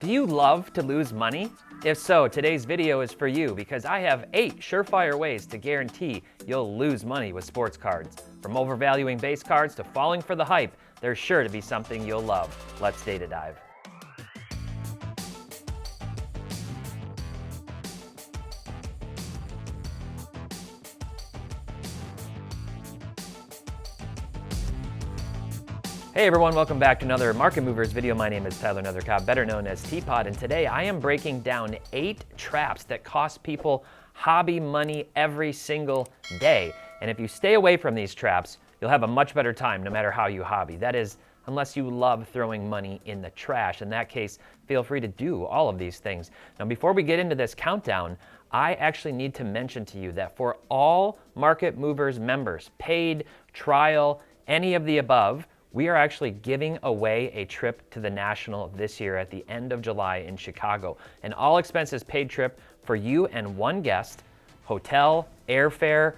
Do you love to lose money? If so, today's video is for you because I have 8 surefire ways to guarantee you'll lose money with sports cards. From overvaluing base cards to falling for the hype, there's sure to be something you'll love. Let's data dive. Hey everyone, welcome back to another Market Movers video. My name is Tyler Nethercott, better known as Teapot, and today I am breaking down 8 traps that cost people hobby money every single day. And if you stay away from these traps, you'll have a much better time no matter how you hobby. That is, unless you love throwing money in the trash. In that case, feel free to do all of these things. Now, before we get into this countdown, I actually need to mention to you that for all Market Movers members, paid, trial, any of the above, we are actually giving away a trip to the National this year at the end of July in Chicago. An all expenses paid trip for you and one guest, hotel, airfare,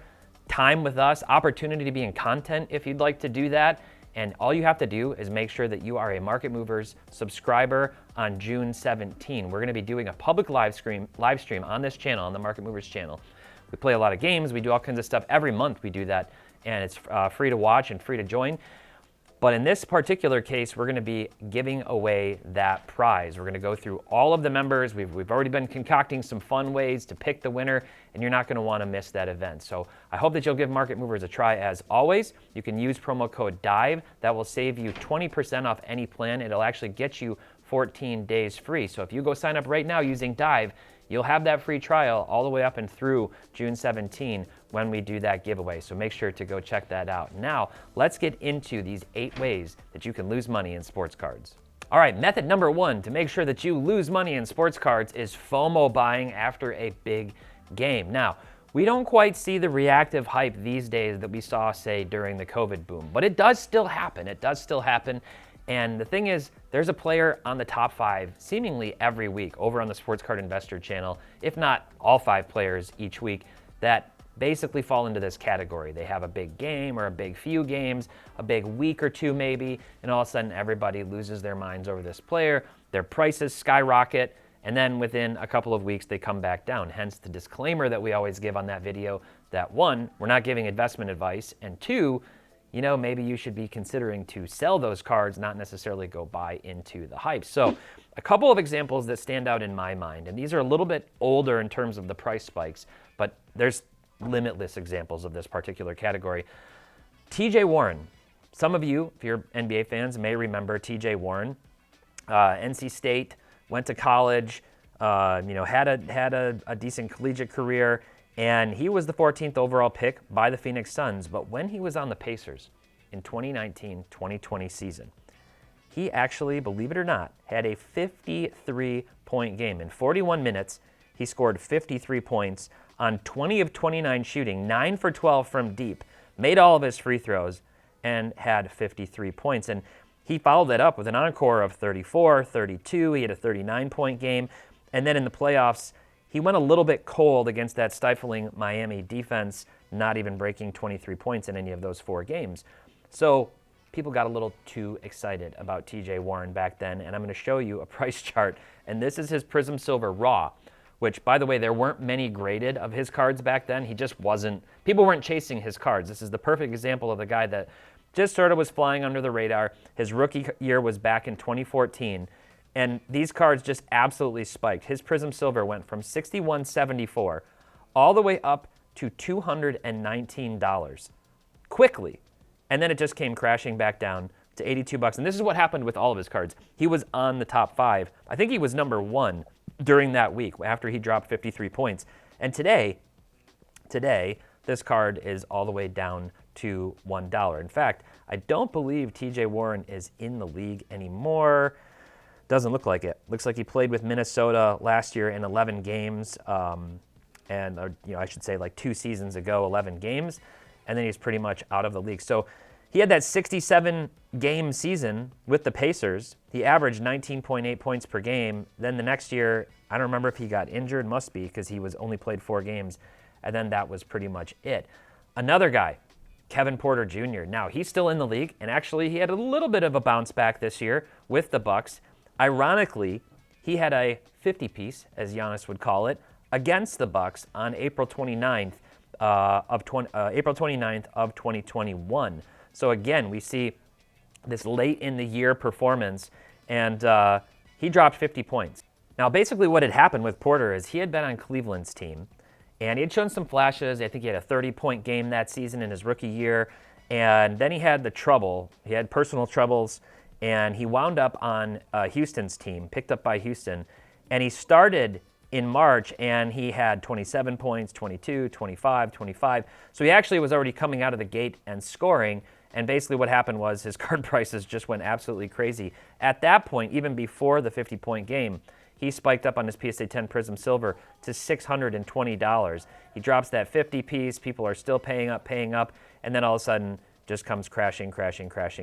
time with us, opportunity to be in content if you'd like to do that. And all you have to do is make sure that you are a Market Movers subscriber on June 17. We're gonna be doing a public live stream on this channel, on the Market Movers channel. We play a lot of games, we do all kinds of stuff. Every month we do that, and it's free to watch and free to join. But in this particular case, we're gonna be giving away that prize. We're gonna go through all of the members. We've already been concocting some fun ways to pick the winner, and you're not gonna wanna miss that event. So I hope that you'll give Market Movers a try as always. You can use promo code DIVE. That will save you 20% off any plan. It'll actually get you 14 days free. So if you go sign up right now using DIVE, you'll have that free trial all the way up and through June 17 when we do that giveaway. So make sure to go check that out. Now, let's get into these 8 ways that you can lose money in sports cards. All right, method number 1 to make sure that you lose money in sports cards is FOMO buying after a big game. Now, we don't quite see the reactive hype these days that we saw, say, during the COVID boom, but it does still happen. It does still happen. And the thing is, there's a player on the top 5 seemingly every week over on the Sports Card Investor channel, if not all 5 players each week, that basically fall into this category. They have a big game or a big few games, a big week or two maybe, and all of a sudden everybody loses their minds over this player. Their prices skyrocket, and then within a couple of weeks they come back down. Hence the disclaimer that we always give on that video that 1, we're not giving investment advice, and 2, you know, maybe you should be considering to sell those cards, not necessarily go buy into the hype. So a couple of examples that stand out in my mind, and these are a little bit older in terms of the price spikes, but there's limitless examples of this particular category. TJ Warren. Some of you, if you're NBA fans, may remember TJ Warren. NC State, went to college, had a decent collegiate career, and he was the 14th overall pick by the Phoenix Suns. But when he was on the Pacers in 2019-2020 season, he actually, believe it or not, had a 53-point game. In 41 minutes, he scored 53 points on 20 of 29 shooting, 9 for 12 from deep, made all of his free throws, and had 53 points. And he followed that up with an encore of 34, 32. He had a 39-point game. And then in the playoffs, he went a little bit cold against that stifling Miami defense, not even breaking 23 points in any of those 4 games. So people got a little too excited about TJ Warren back then, and I'm going to show you a price chart. And this is his Prism Silver Raw, which, by the way, there weren't many graded of his cards back then. He just wasn't, people weren't chasing his cards. This is the perfect example of the guy that just sort of was flying under the radar. His rookie year was back in 2014. And these cards just absolutely spiked. His Prism Silver went from $61.74 all the way up to $219 quickly. And then it just came crashing back down to $82. And this is what happened with all of his cards. He was on the top 5. I think he was number 1 during that week after he dropped 53 points. And today, this card is all the way down to $1. In fact, I don't believe TJ Warren is in the league anymore. Doesn't look like it. Looks like he played with Minnesota last year in 11 games, I should say like 2 seasons ago, 11 games, and then he's pretty much out of the league. So he had that 67-game season with the Pacers. He averaged 19.8 points per game. Then the next year, I don't remember if he got injured, must be, because he was only played 4 games, and then that was pretty much it. Another guy, Kevin Porter Jr. Now, he's still in the league, and actually he had a little bit of a bounce back this year with the Bucks. Ironically, He had a 50-piece, as Giannis would call it, against the Bucks on April 29th of 2021. So again, we see this late in the year performance, and he dropped 50 points. Now, basically what had happened with Porter is he had been on Cleveland's team, and he had shown some flashes. I think he had a 30-point game that season in his rookie year, and then he had the trouble. He had personal troubles, and he wound up on Houston's team, picked up by Houston, and he started in March, and he had 27 points, 22, 25, 25. So he actually was already coming out of the gate and scoring, and basically what happened was his card prices just went absolutely crazy. At that point, even before the 50-point game, he spiked up on his PSA 10 Prism Silver to $620. He drops that 50 piece, people are still paying up, and then all of a sudden just comes crashing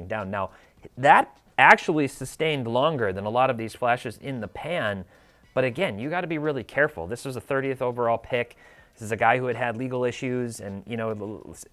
down. Now, that actually sustained longer than a lot of these flashes in the pan, but again, you got to be really careful. This was a 30th overall pick. This is a guy who had had legal issues and,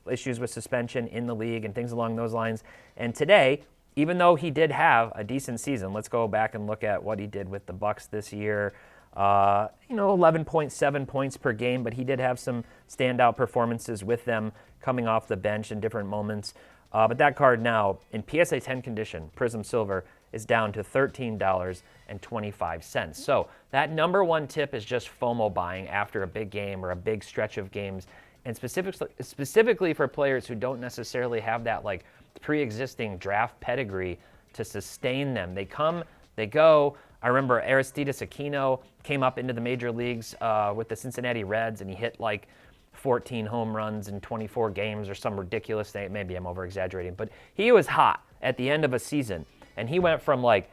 issues with suspension in the league and things along those lines. And today, even though he did have a decent season, let's go back and look at what he did with the Bucks this year. 11.7 points per game, but he did have some standout performances with them coming off the bench in different moments. But that card now, in PSA 10 condition, Prism Silver, is down to $13.25. So that number one tip is just FOMO buying after a big game or a big stretch of games, and specifically for players who don't necessarily have that like pre-existing draft pedigree to sustain them. They come, they go. I remember Aristides Aquino came up into the major leagues with the Cincinnati Reds, and he hit like 14 home runs in 24 games or some ridiculous thing. Maybe I'm over-exaggerating, but he was hot at the end of a season, and he went from like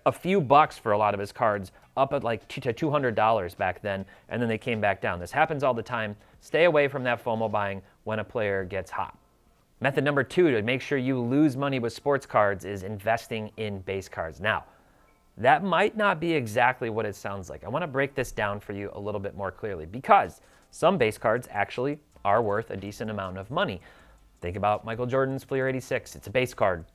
a few bucks for a lot of his cards up at like to $200 back then, and then they came back down. This happens all the time. Stay away from that FOMO buying when a player gets hot. Method number 2 to make sure you lose money with sports cards is investing in base cards. Now, that might not be exactly what it sounds like. I want to break this down for you a little bit more clearly, because some base cards actually are worth a decent amount of money. Think about Michael Jordan's Fleer 86. It's a base card,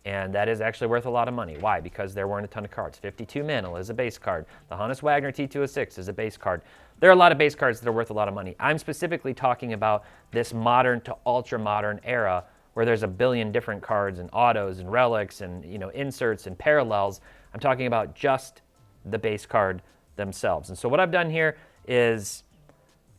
and that is actually worth a lot of money. Why? Because there weren't a ton of cards. 52 Mantle is a base card. The Honus Wagner T206 is a base card. There are a lot of base cards that are worth a lot of money. I'm specifically talking about this modern to ultra-modern era where there's a billion different cards and autos and relics and inserts and parallels. I'm talking about just the base card themselves. And so what I've done here is,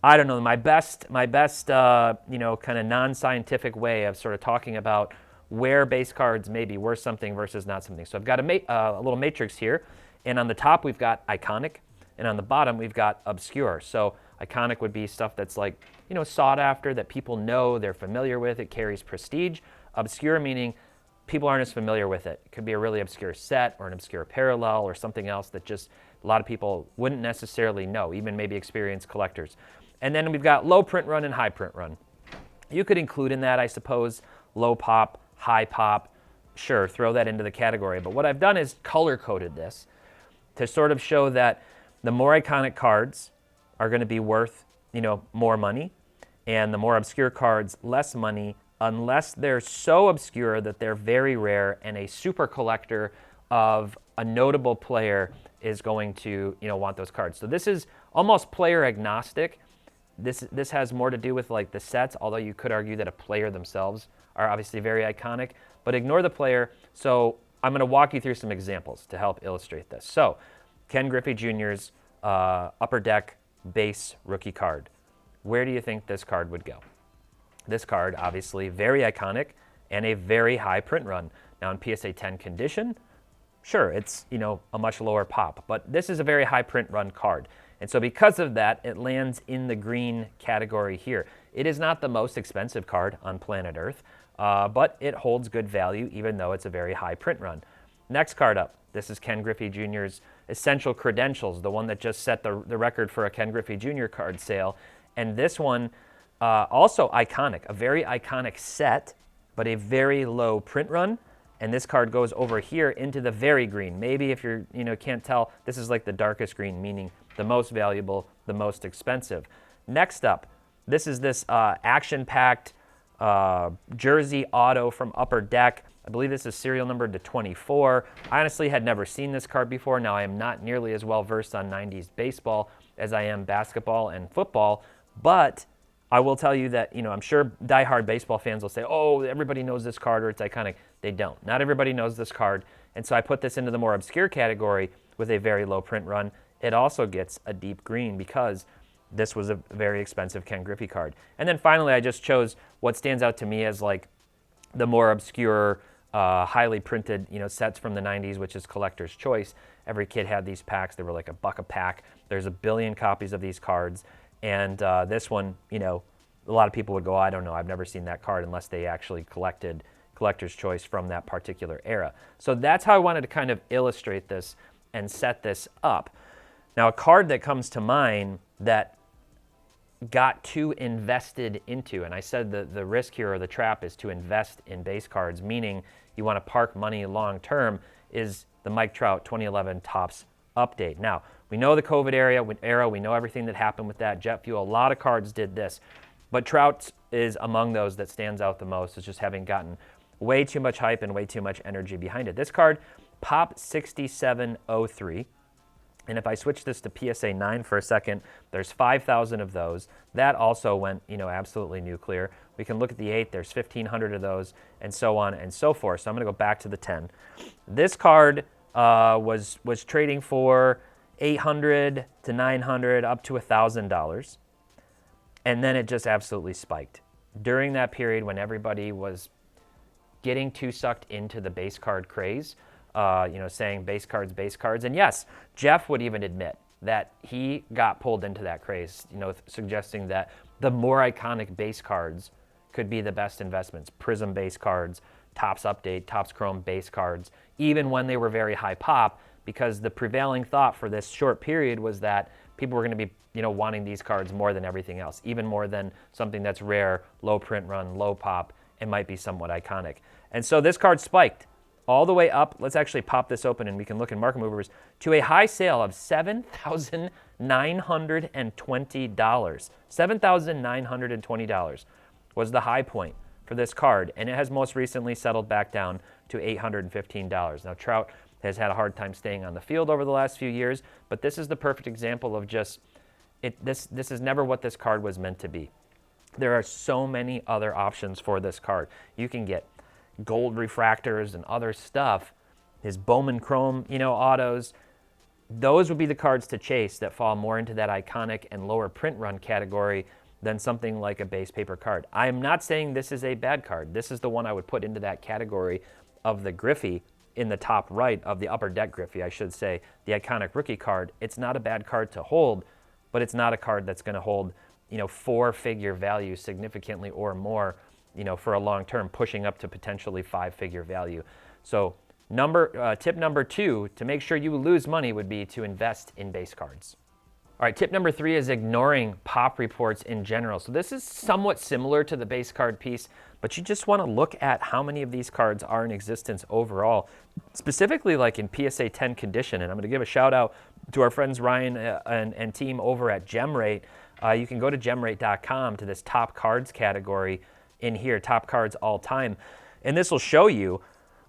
I don't know, my best kind of non-scientific way of sort of talking about where base cards may be worth something versus not something. So I've got a little matrix here, and on the top we've got iconic, and on the bottom we've got obscure. So iconic would be stuff that's like, sought after, that people know, they're familiar with, it carries prestige. Obscure meaning people aren't as familiar with it. It could be a really obscure set or an obscure parallel or something else that just a lot of people wouldn't necessarily know, even maybe experienced collectors. And then we've got low print run and high print run. You could include in that, I suppose, low pop, high pop. Sure, throw that into the category. But what I've done is color-coded this to sort of show that the more iconic cards are going to be worth, more money, and the more obscure cards, less money, unless they're so obscure that they're very rare and a super collector of a notable player is going to, want those cards. So this is almost player agnostic. This has more to do with like the sets, although you could argue that a player themselves are obviously very iconic, but ignore the player. So I'm going to walk you through some examples to help illustrate this. So Ken Griffey Jr.'s Upper Deck base rookie card. Where do you think this card would go? This card, obviously very iconic and a very high print run. Now in PSA 10 condition, sure, it's a much lower pop, but this is a very high print run card. And so because of that, it lands in the green category here. It is not the most expensive card on planet Earth, but it holds good value even though it's a very high print run. Next card up, this is Ken Griffey Jr.'s Essential Credentials, the one that just set the record for a Ken Griffey Jr. card sale. And this one, also iconic, a very iconic set, but a very low print run. And this card goes over here into the very green. Maybe if you're, can't tell, this is like the darkest green, meaning the most valuable, the most expensive. Next up, this is this action-packed jersey auto from Upper Deck. I believe this is serial numbered to 24. I honestly had never seen this card before. Now, I am not nearly as well versed on 90s baseball as I am basketball and football, but I will tell you that, I'm sure diehard baseball fans will say, oh, everybody knows this card or it's iconic. They don't. Not everybody knows this card. And so I put this into the more obscure category with a very low print run. It also gets a deep green because this was a very expensive Ken Griffey card. And then finally, I just chose what stands out to me as like the more obscure, highly printed, sets from the 90s, which is collector's choice. Every kid had these packs. They were like $1 a pack. There's a billion copies of these cards. And this one, a lot of people would go, I don't know, I've never seen that card unless they actually collected collector's choice from that particular era. So that's how I wanted to kind of illustrate this and set this up. Now, a card that comes to mind that got too invested into, and I said the risk here or the trap is to invest in base cards, meaning you want to park money long term, is the Mike Trout 2011 Topps update. Now, we know the COVID era, we know everything that happened with that, jet fuel, a lot of cards did this, but Trout is among those that stands out the most as just having gotten way too much hype and way too much energy behind it. This card, Pop 6703. And if I switch this to PSA 9 for a second, there's 5,000 of those. That also went, absolutely nuclear. We can look at the 8, there's 1,500 of those, and so on and so forth. So I'm going to go back to the 10. This card was trading for $800 to $900 up to $1,000. And then it just absolutely spiked. During that period when everybody was getting too sucked into the base card craze, saying base cards. And yes, Jeff would even admit that he got pulled into that craze, suggesting that the more iconic base cards could be the best investments. Prism base cards, Topps Update, Topps Chrome base cards, even when they were very high pop, because the prevailing thought for this short period was that people were going to be, wanting these cards more than everything else, even more than something that's rare, low print run, low pop, and might be somewhat iconic. And so this card spiked all the way up. Let's actually pop this open and we can look in Market Movers to a high sale of $7,920. $7,920 was the high point for this card, and it has most recently settled back down to $815. Now, Trout has had a hard time staying on the field over the last few years, but this is the perfect example of just this is never what this card was meant to be. There are so many other options for this card. You can get gold refractors and other stuff, his Bowman Chrome, autos. Those would be the cards to chase that fall more into that iconic and lower print run category than something like a base paper card. I am not saying this is a bad card. This is the one I would put into that category of the Griffey in the top right of the Upper Deck Griffey, I should say, the iconic rookie card. It's not a bad card to hold, but it's not a card that's going to hold, 4-figure value significantly or more, for a long term, pushing up to potentially 5-figure value. So tip number 2 to make sure you lose money would be to invest in base cards. All right, tip number 3 is ignoring pop reports in general. So this is somewhat similar to the base card piece, but you just want to look at how many of these cards are in existence overall, specifically like in PSA 10 condition. And I'm going to give a shout out to our friends Ryan and team over at GemRate. You can go to gemrate.com to this top cards category in here, top cards all time. And this will show you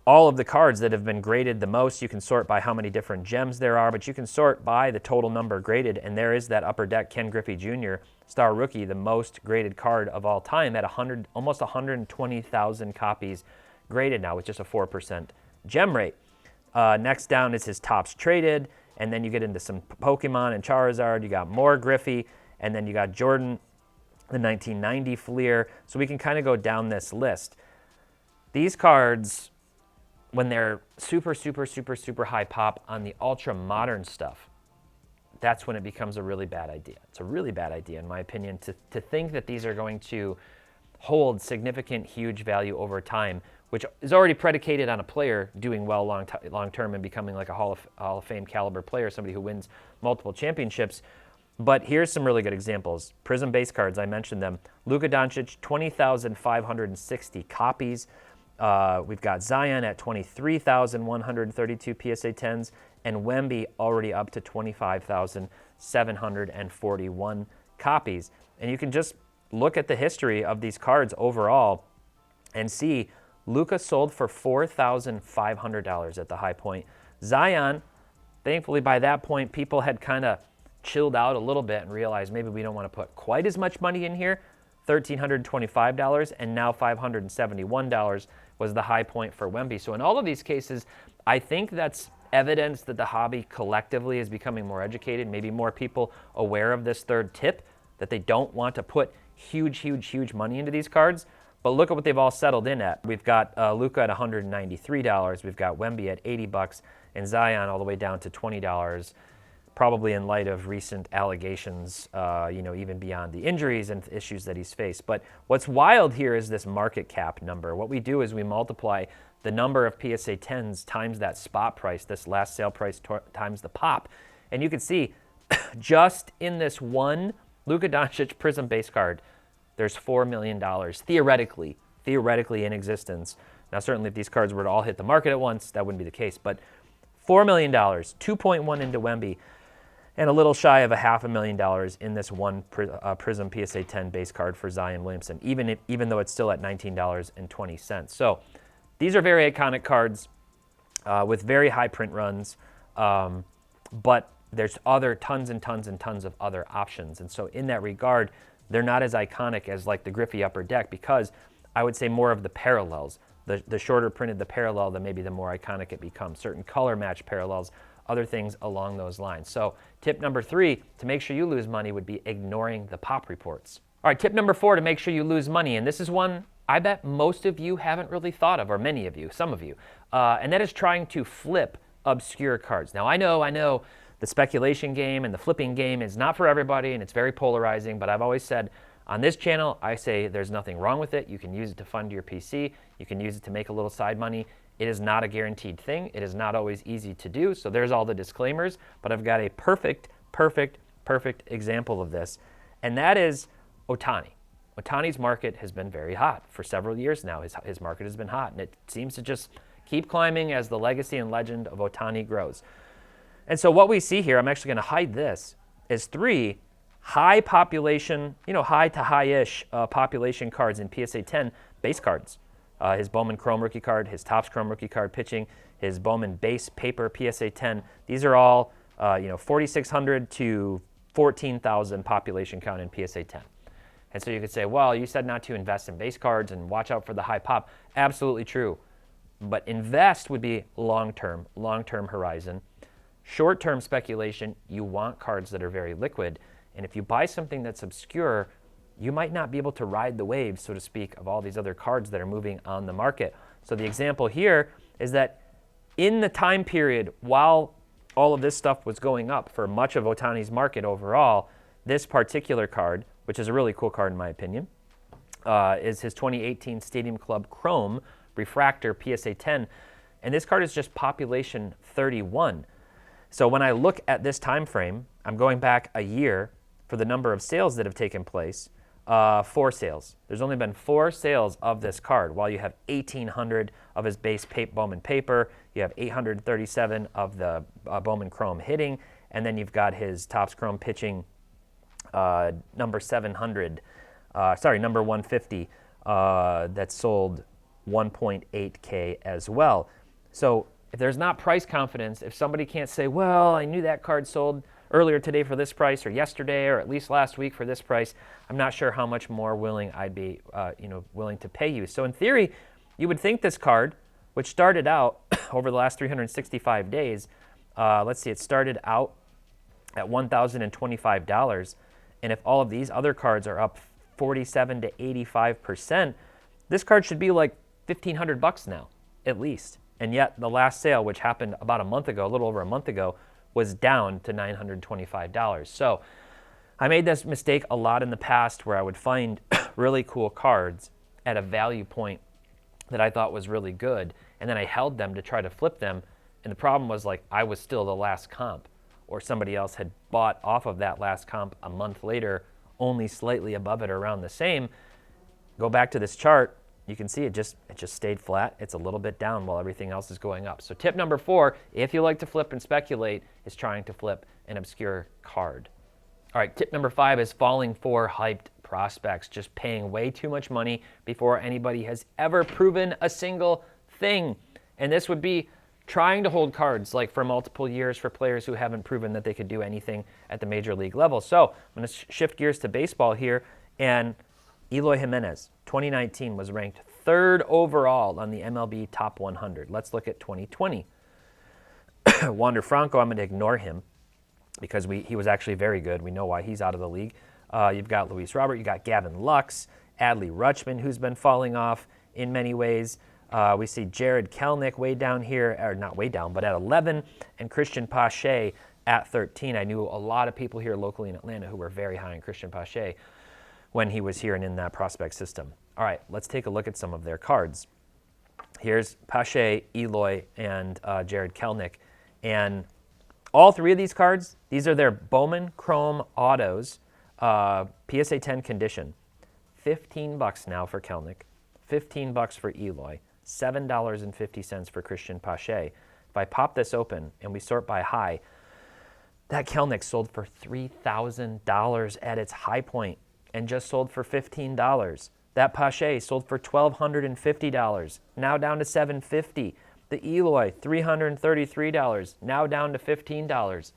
all of the cards that have been graded the most. You can sort by how many different gems there are, but you can sort by the total number graded. And there is that Upper Deck Ken Griffey Jr. Star Rookie, the most graded card of all time at almost 120,000 copies graded now with just a 4% gem rate. Next down is his Topps Traded, and then you get into some Pokemon and Charizard. You got more Griffey, and then you got Jordan, the 1990 Fleer. So we can kind of go down this list. These cards, when they're super, super, super, super high pop on the ultra modern stuff, that's when it becomes a really bad idea. It's a really bad idea, in my opinion, to think that these are going to hold significant, huge value over time, which is already predicated on a player doing well long term and becoming like a Hall of Fame caliber player, somebody who wins multiple championships. But here's some really good examples. Prism base cards, I mentioned them. Luka Doncic, 20,560 copies. We've got Zion at 23,132 PSA 10s, and Wemby already up to 25,741 copies. And you can just look at the history of these cards overall and see Luka sold for $4,500 at the high point. Zion, thankfully by that point, people had kind of chilled out a little bit and realized maybe we don't want to put quite as much money in here. $1,325, and now $571 was the high point for Wemby. So in all of these cases, I think that's evidence that the hobby collectively is becoming more educated, maybe more people aware of this third tip, that they don't want to put huge money into these cards. But look at what they've all settled in at. We've got Luka at $193, we've got Wemby at $80, and Zion all the way down to $20, probably in light of recent allegations, even beyond the injuries and issues that he's faced. But what's wild here is this market cap number. What we do is we multiply the number of PSA 10s times that spot price, this last sale price times the pop. And you can see just in this one Luka Doncic Prism base card, there's $4 million theoretically in existence. Now, certainly if these cards were to all hit the market at once, that wouldn't be the case. But $4 million, 2.1 into Wemby, and a little shy of $500,000 in this one Prism PSA 10 base card for Zion Williamson, even though it's still at $19.20. So these are very iconic cards with very high print runs, but there's tons and tons of other options. And so in that regard, they're not as iconic as like the Griffey Upper Deck, because I would say more of the parallels. The shorter printed the parallel, then maybe the more iconic it becomes. Certain color match parallels, other things along those lines. So tip number 3 to make sure you lose money would be ignoring the pop reports. All right, tip number 4 to make sure you lose money, and this is one I bet most of you haven't really thought of, or many of you, some of you, and that is trying to flip obscure cards. Now, I know the speculation game and the flipping game is not for everybody, and it's very polarizing, but I've always said on this channel, I say there's nothing wrong with it. You can use it to fund your PC. You can use it to make a little side money. It is not a guaranteed thing. It is not always easy to do, so there's all the disclaimers, but I've got a perfect example of this, and that is Ohtani. Ohtani's market has been very hot for several years now. His market has been hot, and it seems to just keep climbing as the legacy and legend of Ohtani grows. And so what we see here, I'm actually going to hide this, is 3 high population, high to high-ish population cards in PSA 10 base cards. His Bowman Chrome rookie card, his Topps Chrome rookie card pitching, his Bowman base paper PSA 10. These are all 4,600 to 14,000 population count in PSA 10. And so you could say, well, you said not to invest in base cards and watch out for the high pop. Absolutely true. But invest would be long-term horizon. Short-term speculation, you want cards that are very liquid. And if you buy something that's obscure, you might not be able to ride the wave, so to speak, of all these other cards that are moving on the market. So the example here is that in the time period while all of this stuff was going up for much of Ohtani's market overall, this particular card, which is a really cool card in my opinion, is his 2018 Stadium Club Chrome Refractor PSA 10. And this card is just population 31. So when I look at this time frame, I'm going back a year for the number of sales that have taken place. 4 sales. There's only been 4 sales of this card, while you have 1,800 of his base Bowman paper, you have 837 of the Bowman Chrome hitting, and then you've got his Topps Chrome pitching number 150 that sold 1.8K as well. So if there's not price confidence, if somebody can't say, well, I knew that card sold earlier today for this price, or yesterday, or at least last week for this price, I'm not sure how much more willing I'd be willing to pay you. So in theory, you would think this card, which started out over the last 365 days, let's see, it started out at $1,025, and if all of these other cards are up 47 to 85%, this card should be like $1,500 now, at least. And yet the last sale, which happened about a month ago, a little over a month ago, was down to $925. So I made this mistake a lot in the past, where I would find really cool cards at a value point that I thought was really good, and then I held them to try to flip them, and the problem was, like, I was still the last comp, or somebody else had bought off of that last comp a month later, only slightly above it or around the same. Go back to this chart, you can see it just stayed flat. It's a little bit down while everything else is going up. So tip number 4, if you like to flip and speculate, is trying to flip an obscure card. All right, tip number 5 is falling for hyped prospects, just paying way too much money before anybody has ever proven a single thing. And this would be trying to hold cards like for multiple years for players who haven't proven that they could do anything at the major league level. So I'm going to shift gears to baseball here. And Eloy Jimenez, 2019, was ranked 3rd overall on the MLB Top 100. Let's look at 2020. Wander Franco, I'm going to ignore him because he was actually very good. We know why he's out of the league. You've got Luis Robert, you've got Gavin Lux, Adley Rutschman, who's been falling off in many ways. We see Jared Kelenic way down here, or not way down, but at 11, and Christian Pache at 13. I knew a lot of people here locally in Atlanta who were very high on Christian Pache when he was here and in that prospect system. All right, let's take a look at some of their cards. Here's Pache, Eloy, and Jared Kelenic. And all 3 of these cards, these are their Bowman Chrome Autos, PSA 10 condition. $15 now for Kelenic, $15 for Eloy, $7.50 for Christian Pache. If I pop this open and we sort by high, that Kelenic sold for $3,000 at its high point and just sold for $15. That Pache sold for $1,250, now down to $750. The Eloy, $333, now down to $15.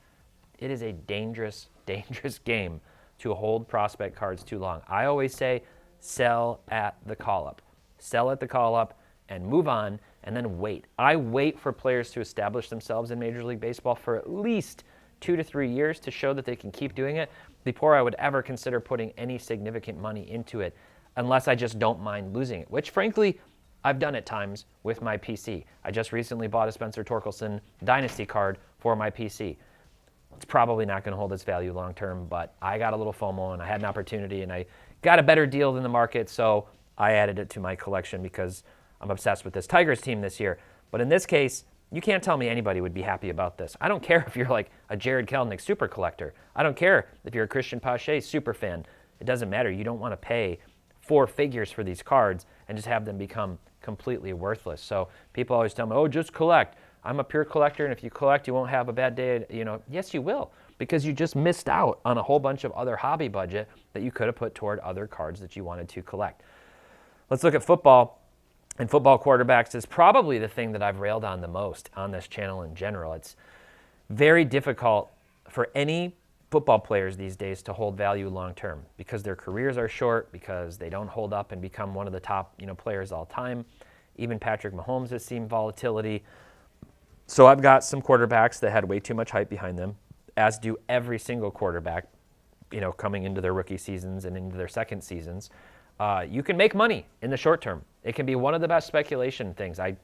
It is a dangerous, dangerous game to hold prospect cards too long. I always say sell at the call-up. Sell at the call-up and move on, and then wait. I wait for players to establish themselves in Major League Baseball for at least 2 to 3 years to show that they can keep doing it before I would ever consider putting any significant money into it, unless I just don't mind losing it, which frankly, I've done at times with my PC. I just recently bought a Spencer Torkelson Dynasty card for my PC. It's probably not going to hold its value long term, but I got a little FOMO and I had an opportunity and I got a better deal than the market, so I added it to my collection because I'm obsessed with this Tigers team this year. But in this case, you can't tell me anybody would be happy about this. I don't care if you're like a Jared Kelenic super collector. I don't care if you're a Christian Pache super fan. It doesn't matter. You don't want to pay 4 figures for these cards and just have them become completely worthless. So people always tell me, oh, just collect. I'm a pure collector, and if you collect, you won't have a bad day. Yes, you will, because you just missed out on a whole bunch of other hobby budget that you could have put toward other cards that you wanted to collect. Let's look at football. And football quarterbacks is probably the thing that I've railed on the most on this channel in general. It's very difficult for any football players these days to hold value long term because their careers are short, because they don't hold up and become one of the top players all time. Even Patrick Mahomes has seen volatility. So I've got some quarterbacks that had way too much hype behind them, as do every single quarterback, coming into their rookie seasons and into their second seasons. You can make money in the short term. It can be one of the best speculation things. I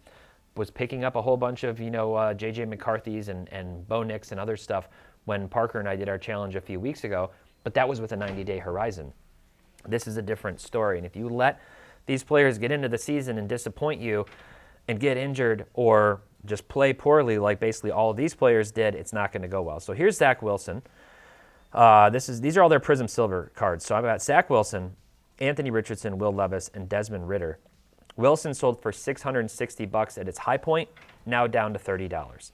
was picking up a whole bunch of, J.J. McCarthy's and Bo Nix and other stuff when Parker and I did our challenge a few weeks ago, but that was with a 90-day horizon. This is a different story. And if you let these players get into the season and disappoint you and get injured or just play poorly like basically all of these players did, it's not going to go well. So here's Zach Wilson. These are all their Prism Silver cards. So I've got Zach Wilson, Anthony Richardson, Will Levis, and Desmond Ridder. Wilson sold for $660 at its high point, now down to $30.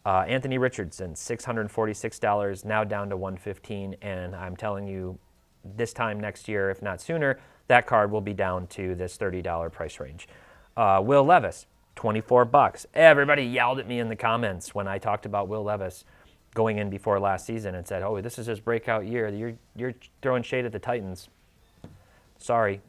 Anthony Richardson, $646, now down to $115, and I'm telling you, this time next year, if not sooner, that card will be down to this $30 price range. Will Levis, $24. Everybody yelled at me in the comments when I talked about Will Levis going in before last season and said, oh, this is his breakout year. You're throwing shade at the Titans. Sorry,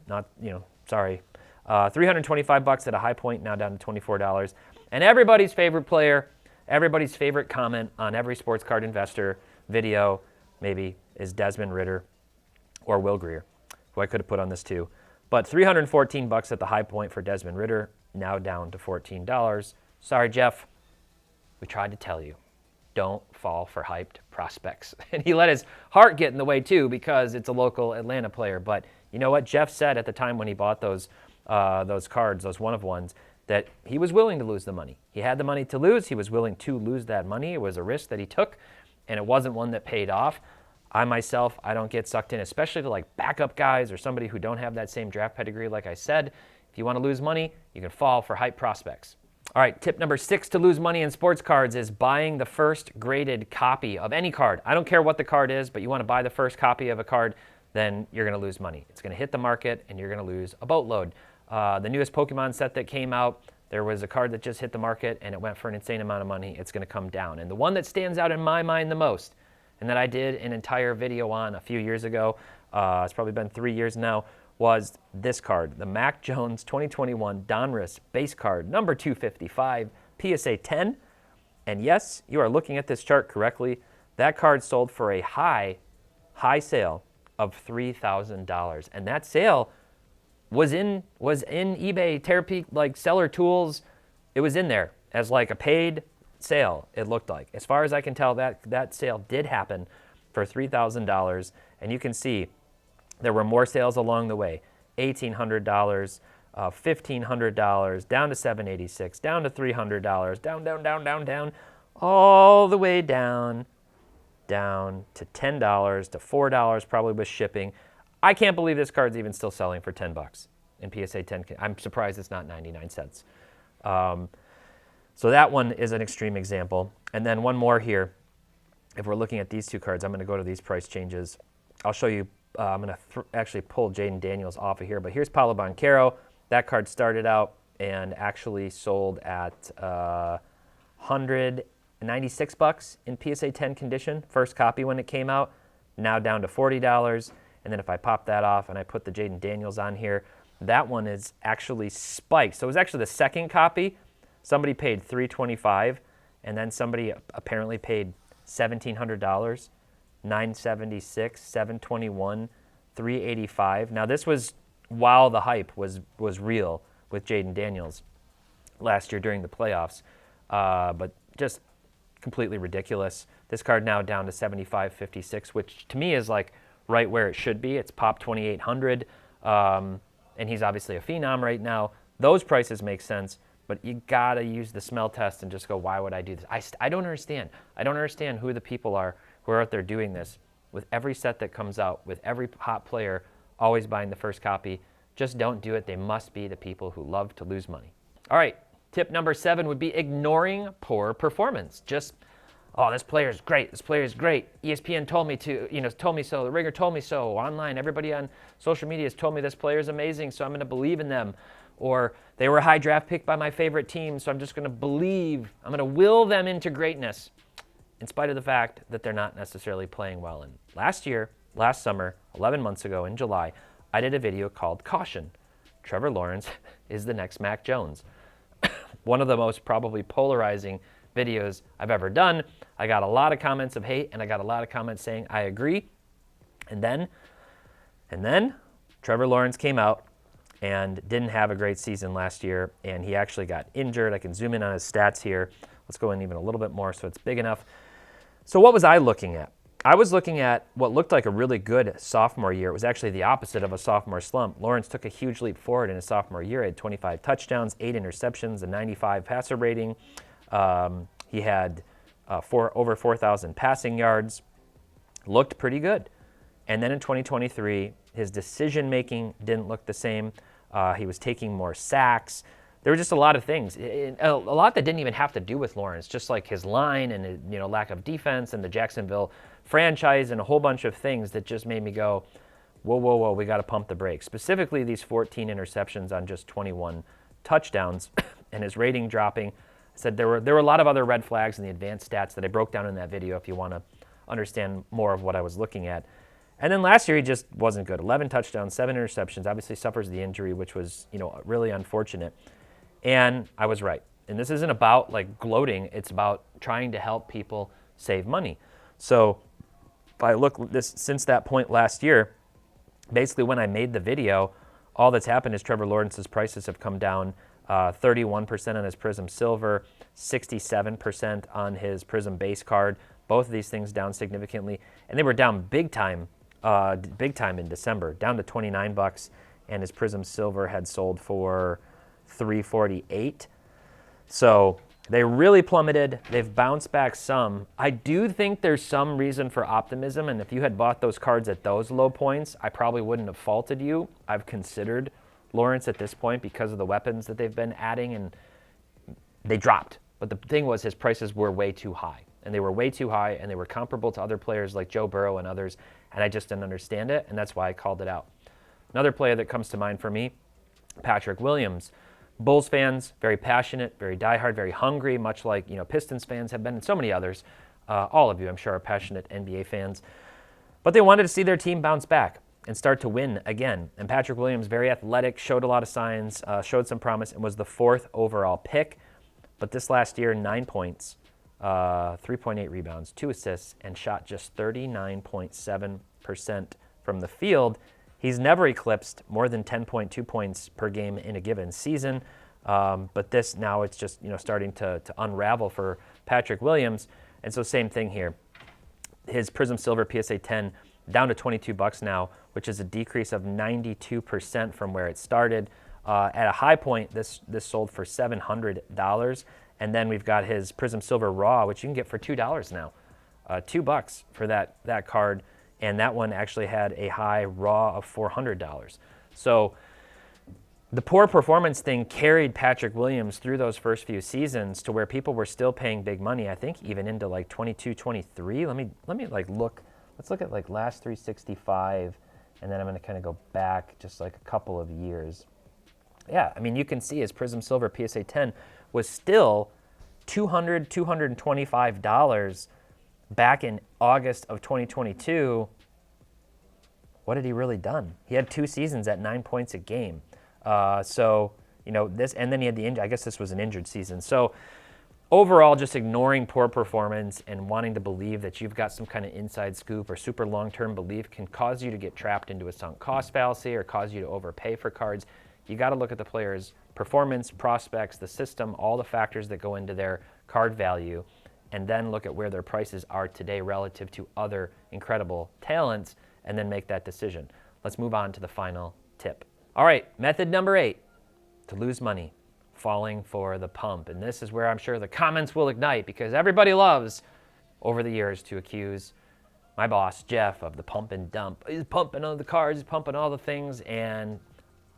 sorry. $325 at a high point, now down to $24. And everybody's favorite player, everybody's favorite comment on every sports card investor video, maybe, is Desmond Ridder or Will Grier, who I could have put on this too. But $314 at the high point for Desmond Ridder, now down to $14. Sorry, Jeff. We tried to tell you. Don't fall for hyped prospects. And he let his heart get in the way too because it's a local Atlanta player. But you know what? Jeff said at the time when he bought those cards, those one-of-ones, that he was willing to lose the money. He had the money to lose. He was willing to lose that money. It was a risk that he took, and it wasn't one that paid off. I myself, I don't get sucked in, especially to like backup guys or somebody who don't have that same draft pedigree. Like I said, if you want to lose money, you can fall for hype prospects. All right, tip number 6 to lose money in sports cards is buying the first graded copy of any card. I don't care what the card is, but you want to buy the first copy of a card then you're going to lose money. It's going to hit the market, and you're going to lose a boatload. The newest Pokemon set that came out, there was a card that just hit the market, and it went for an insane amount of money. It's going to come down. And the one that stands out in my mind the most, and that I did an entire video on a few years ago, it's probably been 3 years now, was this card, the Mac Jones 2021 Donruss base card, number 255, PSA 10. And yes, you are looking at this chart correctly. That card sold for a high sale of $3,000. And that sale was in eBay, Terapeak, like seller tools. It was in there as like a paid sale, it looked like. As far as I can tell, that sale did happen for $3,000. And you can see there were more sales along the way. $1,800, $1,500, down to $786, down to $300, down, all the way down to $10, to $4 probably with shipping. I can't believe this card's even still selling for $10 in PSA 10. I'm surprised it's not 99 cents. So that one is an extreme example. And then one more here. If we're looking at these two cards, I'm going to go to these price changes. I'll show you. I'm going to actually pull Jaden Daniels off of here, but here's Paolo Banchero. That card started out and actually sold at $196 in PSA 10 condition, first copy when it came out, now down to $40. And then if I pop that off and I put the Jaden Daniels on here, that one is actually spiked. So it was actually the second copy. Somebody paid $325, and then somebody apparently paid $1,700. $976, $721, $385. Now this was while the hype was real with Jaden Daniels last year during the playoffs, but just completely ridiculous. This card now down to $75.56, which to me is like right where it should be. It's pop 2,800, and he's obviously a phenom right now. Those prices make sense, but you gotta use the smell test and just go, why would I do this? I don't understand. I don't understand who the people are who are out there doing this with every set that comes out, with every hot player always buying the first copy. Just don't do it. They must be the people who love to lose money. All right, tip number 7 would be ignoring poor performance. Just, oh, this player is great. This player is great. ESPN told me to, told me so. The Ringer told me so. Online, everybody on social media has told me this player is amazing, so I'm going to believe in them. Or they were a high draft pick by my favorite team, so I'm just going to believe. I'm going to will them into greatness, in spite of the fact that they're not necessarily playing well. And last summer, 11 months ago in July, I did a video called Caution. Trevor Lawrence is the next Mac Jones. One of the most probably polarizing videos I've ever done. I got a lot of comments of hate, and I got a lot of comments saying I agree. And then Trevor Lawrence came out and didn't have a great season last year, and he actually got injured. I can zoom in on his stats here. Let's go in even a little bit more so it's big enough. So what was I looking at? I was looking at what looked like a really good sophomore year. It was actually the opposite of a sophomore slump. Lawrence took a huge leap forward in his sophomore year. He had 25 touchdowns, 8 interceptions, a 95 passer rating. He had over 4,000 passing yards. Looked pretty good. And then in 2023, his decision-making didn't look the same. He was taking more sacks. There were just a lot of things, a lot that didn't even have to do with Lawrence, just like his line and his, lack of defense and the Jacksonville franchise and a whole bunch of things that just made me go, whoa, we got to pump the brakes. Specifically, these 14 interceptions on just 21 touchdowns and his rating dropping. I said there were a lot of other red flags in the advanced stats that I broke down in that video if you want to understand more of what I was looking at. And then last year, he just wasn't good. 11 touchdowns, 7 interceptions, obviously suffers the injury, which was really unfortunate. And I was right. And this isn't about like gloating. It's about trying to help people save money. So if I look since that point last year, basically when I made the video, all that's happened is Trevor Lawrence's prices have come down 31% on his Prism Silver, 67% on his Prism Base card. Both of these things down significantly. And they were down big time in December, down to $29. And his Prism Silver had sold for $348. So they really plummeted. They've bounced back some. I do think there's some reason for optimism, and if you had bought those cards at those low points, I probably wouldn't have faulted you. I've considered Lawrence at this point because of the weapons that they've been adding, and they dropped. But the thing was his prices were way too high. and they were way too high, and they were comparable to other players like Joe Burrow and others, and I just didn't understand it, and that's why I called it out. Another player that comes to mind for me, Patrick Williams. Bulls fans, very passionate, very diehard, very hungry, much like Pistons fans have been, and so many others. All of you, I'm sure, are passionate NBA fans. But they wanted to see their team bounce back and start to win again. And Patrick Williams, very athletic, showed a lot of signs, showed some promise, and was the 4th overall pick. But this last year, 9 points, 3.8 rebounds, 2 assists, and shot just 39.7% from the field. He's never eclipsed more than 10.2 points per game in a given season. But this now it's just starting to unravel for Patrick Williams. And so same thing here. His Prism Silver PSA 10 down to $22 now, which is a decrease of 92% from where it started. At a high point, this sold for $700. And then we've got his Prism Silver Raw, which you can get for $2 now. $2 for that card. And that one actually had a high raw of $400. So the poor performance thing carried Patrick Williams through those first few seasons to where people were still paying big money, I think even into like 22, 23. Let me look. Let's look at like last 365, and then I'm going to kind of go back just like a couple of years. Yeah, I mean, you can see his Prism Silver PSA 10 was still $200, $225 back in August of 2022. What had he really done? He had 2 seasons at 9 points a game. This, and then he had the injury. I guess this was an injured season. So overall, just ignoring poor performance and wanting to believe that you've got some kind of inside scoop or super long-term belief can cause you to get trapped into a sunk cost fallacy or cause you to overpay for cards. You got to look at the player's performance, prospects, the system, all the factors that go into their card value, and then look at where their prices are today relative to other incredible talents, and then make that decision. Let's move on to the final tip. All right, method number 8, to lose money, falling for the pump. And this is where I'm sure the comments will ignite, because everybody loves, over the years, to accuse my boss, Jeff, of the pump and dump. He's pumping all the cards, he's pumping all the things, and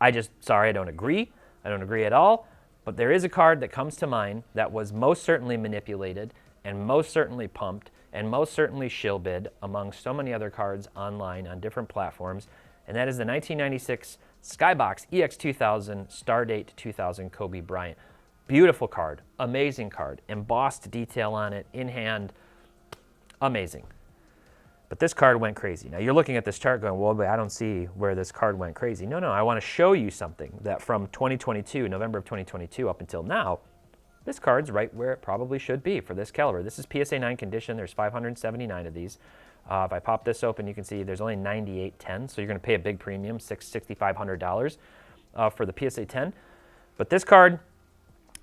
I don't agree. I don't agree at all. But there is a card that comes to mind that was most certainly manipulated and most certainly pumped and most certainly shill bid among so many other cards online on different platforms, and that is the 1996 Skybox EX2000 Stardate 2000 Kobe Bryant. Beautiful card, amazing card, embossed detail on it, in hand, amazing. But this card went crazy. Now you're looking at this chart going, well, but I don't see where this card went crazy. No, I want to show you something that from 2022, November of 2022 up until now, this card's right where it probably should be for this caliber. This is PSA 9 condition. There's 579 of these. If I pop this open, you can see there's only 9810, so you're going to pay a big premium, $6,500 for the PSA 10. But this card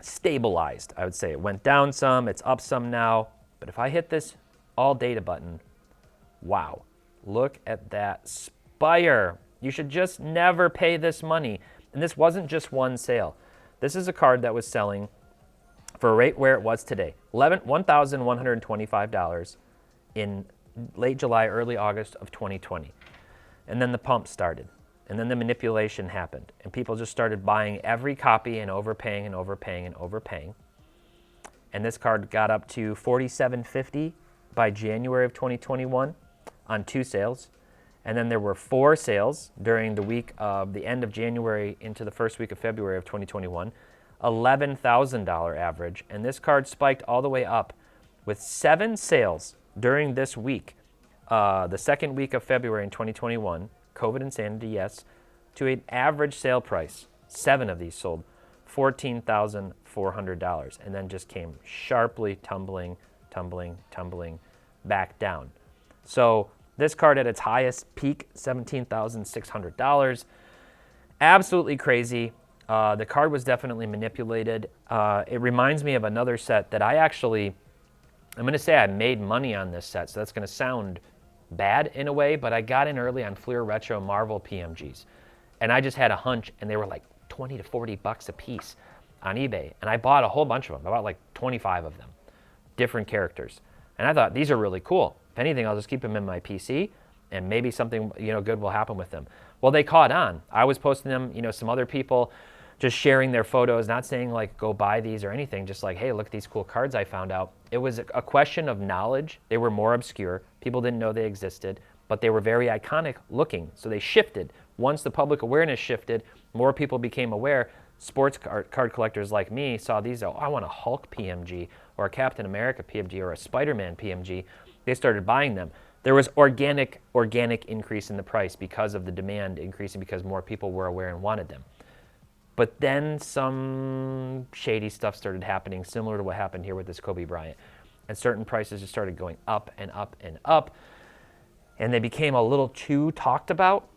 stabilized, I would say. It went down some, it's up some now. But if I hit this all data button, wow, look at that spire. You should just never pay this money. And this wasn't just one sale. This is a card that was selling for a rate where it was today, $1,125 in late July, early August of 2020. And then the pump started. And then the manipulation happened. And people just started buying every copy and overpaying and overpaying and overpaying. And this card got up to $4,750 by January of 2021 on 2 sales. And then there were 4 sales during the week of the end of January into the first week of February of 2021. $11,000 average. And this card spiked all the way up with 7 sales during this week, the second week of February in 2021, COVID insanity, yes, to an average sale price, 7 of these sold, $14,400, and then just came sharply tumbling back down. So this card at its highest peak, $17,600. Absolutely crazy. The card was definitely manipulated. It reminds me of another set that I'm going to say I made money on this set, so that's going to sound bad in a way, but I got in early on Fleer Retro Marvel PMGs. And I just had a hunch, and they were like 20 to 40 bucks a piece on eBay. And I bought a whole bunch of them. I bought like 25 of them, different characters. And I thought, these are really cool. If anything, I'll just keep them in my PC, and maybe something good will happen with them. Well, they caught on. I was posting them, some other people just sharing their photos, not saying like, go buy these or anything, just like, hey, look at these cool cards I found out. It was a question of knowledge. They were more obscure. People didn't know they existed, but they were very iconic looking. So they shifted. Once the public awareness shifted, more people became aware. Sports card collectors like me saw these, oh, I want a Hulk PMG or a Captain America PMG or a Spider-Man PMG. They started buying them. There was organic increase in the price because of the demand increasing because more people were aware and wanted them. But then some shady stuff started happening, similar to what happened here with this Kobe Bryant. And certain prices just started going up and up and up. And they became a little too talked about,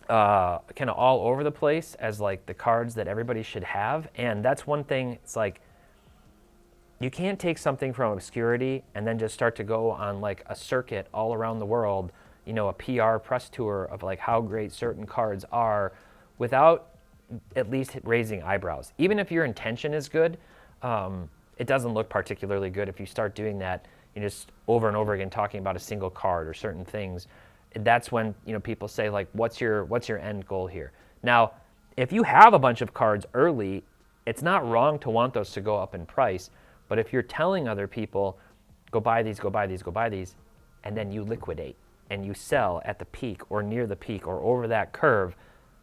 kind of all over the place as like the cards that everybody should have. And that's one thing, it's like, you can't take something from obscurity and then just start to go on like a circuit all around the world, you know, a PR press tour of like how great certain cards are without at least raising eyebrows. Even if your intention is good, it doesn't look particularly good if you start doing that, you just over and over again talking about a single card or certain things. That's when, you know, people say like, what's your end goal here? Now, if you have a bunch of cards early, it's not wrong to want those to go up in price. But if you're telling other people, go buy these, go buy these, go buy these, and then you liquidate and you sell at the peak or near the peak or over that curve,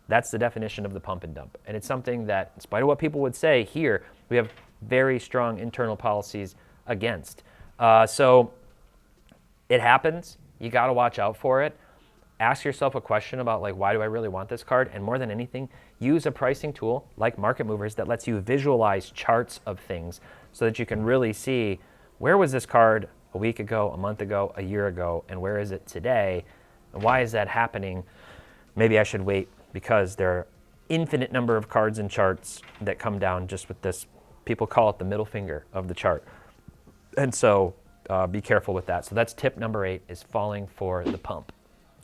that's the definition of the pump and dump. And it's something that, in spite of what people would say here, we have very strong internal policies against. So it happens. You got to watch out for it. Ask yourself a question about like, why do I really want this card? And more than anything, use a pricing tool like Market Movers that lets you visualize charts of things so that you can really see where was this card a week ago, a month ago, a year ago, and where is it today? And why is that happening? Maybe I should wait because there are infinite number of cards and charts that come down just with this. People call it the middle finger of the chart. And so be careful with that. So that's tip number 8, is falling for the pump.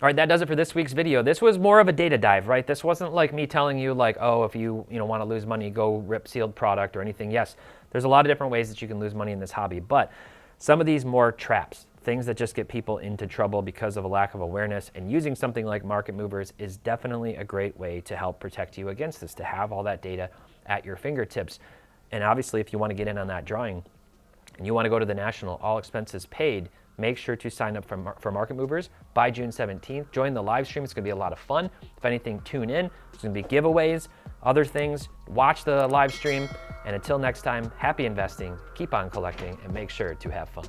All right, that does it for this week's video. This was more of a data dive, right? This wasn't like me telling you like, oh, if you want to lose money, go rip sealed product or anything. Yes, there's a lot of different ways that you can lose money in this hobby, but some of these more traps, things that just get people into trouble because of a lack of awareness, and using something like Market Movers is definitely a great way to help protect you against this, to have all that data at your fingertips. And obviously, if you want to get in on that drawing and you want to go to the national all expenses paid, make sure to sign up for Market Movers by June 17th. Join the live stream. It's going to be a lot of fun. If anything, tune in. There's going to be giveaways, other things. Watch the live stream. And until next time, happy investing, keep on collecting, and make sure to have fun.